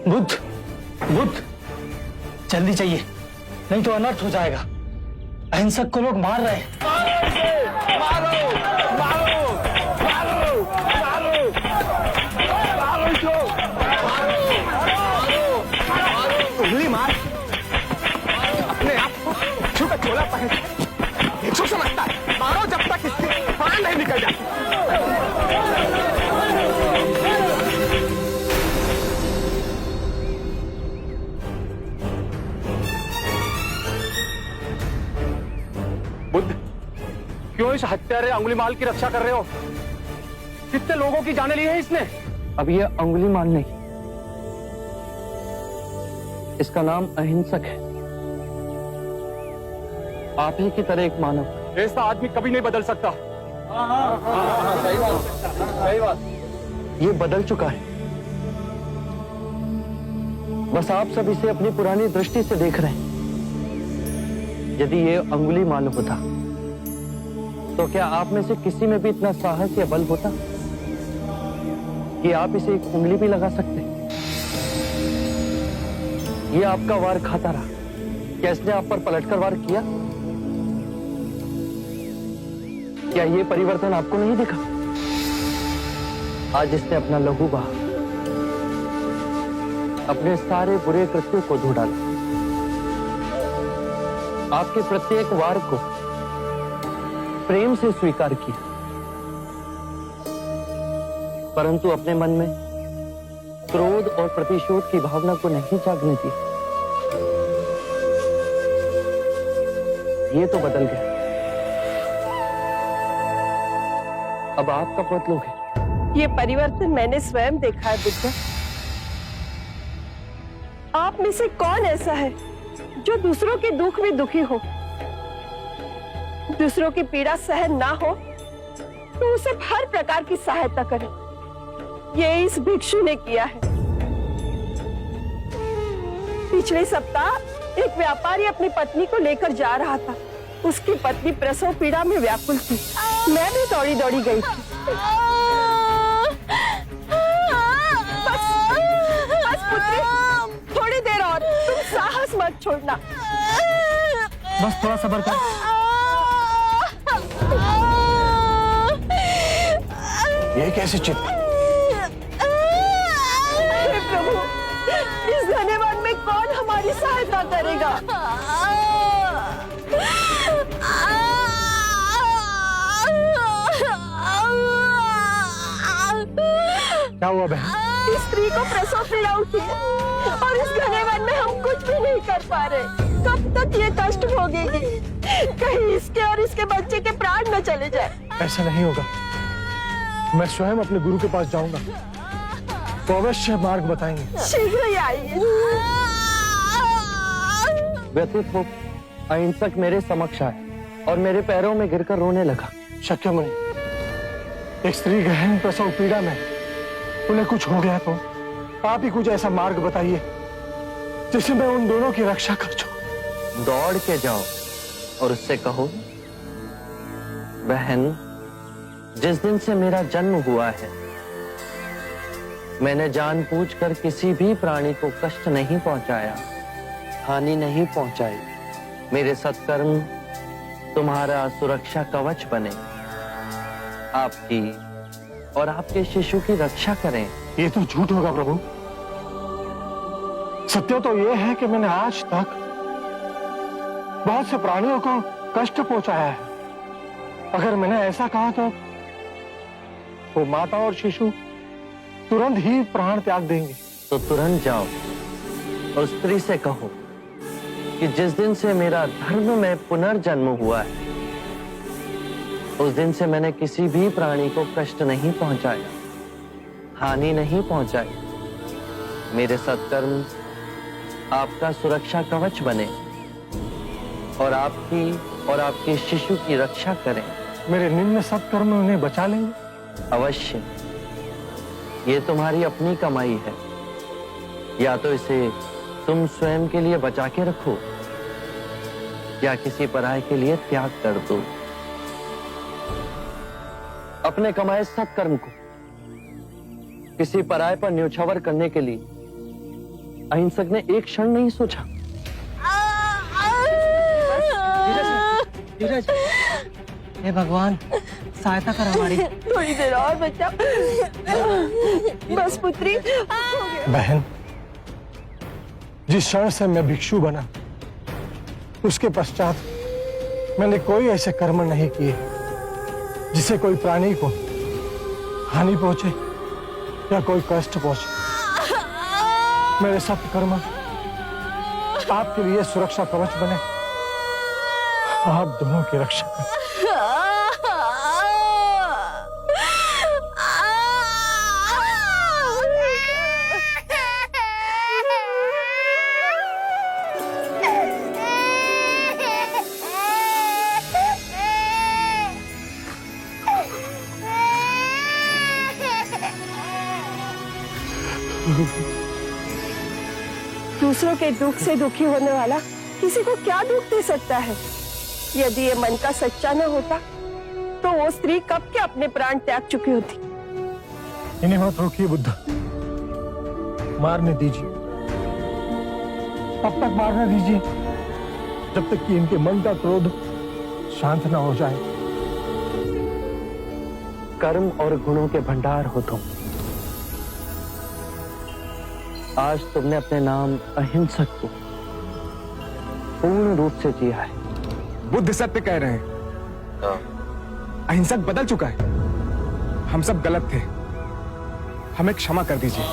बुद्ध, बुद्ध, जल्दी चाहिए, नहीं तो अनर्थ हो जाएगा। अहिंसक को लोग मार रहे हैं। मारो, मारो, मारो, मारो, मारो इसको, उंगली मार, अपने आप को छू का चोला पहन, भिक्षु समझता है, मारो जब तक इसकी प्राण नहीं निकल जाती। बुद्ध, क्यों इस हत्यारे अंगुलीमाल की रक्षा कर रहे हो? कितने लोगों की जाने ली है इसने? अब ये अंगुलीमाल नहीं, इसका नाम अहिंसक है। आप ही की तरह एक मानव। ऐसा आदमी कभी नहीं बदल सकता। सही बात, सही बात। ये बदल चुका है, बस आप सब इसे अपनी पुरानी दृष्टि से देख रहे हैं। यदि ये अंगुलीमाल होता तो क्या आप में से किसी में भी इतना साहस या बल होता कि आप इसे एक उंगली भी लगा सकते? ये आपका वार खाता रहा, क्या इसने आप पर पलटकर वार किया? क्या ये परिवर्तन आपको नहीं दिखा? आज इसने अपना लहू बहा, अपने सारे बुरे कृत्यों को धो डाला, आपके प्रत्येक वार को प्रेम से स्वीकार किया, परंतु अपने मन में क्रोध और प्रतिशोध की भावना को नहीं जागने दी। ये तो बदल गया, अब आप कब बदलोगे? ये परिवर्तन मैंने स्वयं देखा है बुद्ध। आप में से कौन ऐसा है जो दूसरों के दुख में दुखी हो, दूसरों की पीड़ा सहन ना हो तो उसे हर प्रकार की सहायता करे? ये इस भिक्षु ने किया है। पिछले सप्ताह एक व्यापारी अपनी पत्नी को लेकर जा रहा था। उसकी पत्नी प्रसव पीड़ा में व्याकुल थी। मैं भी दौड़ी दौड़ी गई थी। बस पुत्री, थोड़ी देर और, तुम साहस मत छोड़ना। बस थोड़ा सब्र कर। ये कैसे चित्त? हे प्रभु, इस धन्यवाद में कौन हमारी सहायता करेगा? क्या हुआ बहन? इस स्त्री को प्रसव पीड़ा उठी है और इस घनेवन में हम कुछ भी नहीं कर पा रहे। कब तक ये कष्ट भोगेगी? कहीं इसके और इसके बच्चे के प्राण न चले जाए। ऐसा नहीं होगा, मैं स्वयं अपने गुरु के पास जाऊंगा, तो अवश्य मार्ग बताएंगे। शीघ्र ही आइए। व्यथित हो अहिंसक मेरे समक्ष आए और मेरे पैरों में गिरकर रोने लगा। शक्य नहीं, एक स्त्री गहन प्रसव पीड़ा में, उन्हें कुछ हो गया तो आप ही कुछ ऐसा मार्ग बताइए जिससे मैं उन दोनों की रक्षा कर सकूं। दौड़ के जाओ और उससे कहो, बहन, जिस दिन से मेरा जन्म हुआ है मैंने जानबूझकर किसी भी प्राणी को कष्ट नहीं पहुंचाया, हानि नहीं पहुंचाई। मेरे सत्कर्म तुम्हारा सुरक्षा कवच बने, आपकी और आपके शिशु की रक्षा करें। ये तो झूठ होगा प्रभु। सत्य तो ये है कि मैंने आज तक बहुत से प्राणियों को कष्ट पहुंचाया है। अगर मैंने ऐसा कहा तो वो माता और शिशु तुरंत ही प्राण त्याग देंगे। तो तुरंत जाओ और स्त्री से कहो कि जिस दिन से मेरा धर्म में पुनर्जन्म हुआ है उस दिन से मैंने किसी भी प्राणी को कष्ट नहीं पहुंचाया, हानि नहीं पहुंचाई। मेरे सत्कर्म आपका सुरक्षा कवच बने और आपके शिशु की रक्षा करें। मेरे निम्न सत्कर्म उन्हें बचा लेंगे। अवश्य, ये तुम्हारी अपनी कमाई है, या तो इसे तुम स्वयं के लिए बचा के रखो या किसी पराये के लिए त्याग कर दो। अपने कमाए सत्कर्म को किसी पराये पर न्योछावर करने के लिए अहिंसक ने एक क्षण नहीं सोचा। धीरज, हे भगवान सहायता कर हमारी। थोड़ी देर और बच्चा। बस पुत्री, हो गया। बहन, जिस क्षण से मैं भिक्षु बना उसके पश्चात मैंने कोई ऐसे कर्म नहीं किए जिससे कोई प्राणी को हानि पहुंचे या कोई कष्ट पहुंचे। मेरे सब कर्म आपके लिए सुरक्षा कवच बने। आप दोनों की रक्षा करें। दूसरों के दुख से दुखी होने वाला किसी को क्या दुख दे सकता है? यदि ये मन का सच्चा न होता तो वो स्त्री कब के अपने प्राण त्याग चुकी होती। इन्हें मत रोकिए बुद्ध, मारने दीजिए। तब तक मारने दीजिए जब तक कि इनके मन का क्रोध शांत ना हो जाए। कर्म और गुणों के भंडार हो तुम। आज तुमने अपने नाम अहिंसक को पूर्ण रूप से जिया है। बुद्ध सत्य कह रहे हैं। अहिंसक बदल चुका है। हम सब गलत थे, हमें क्षमा कर दीजिए।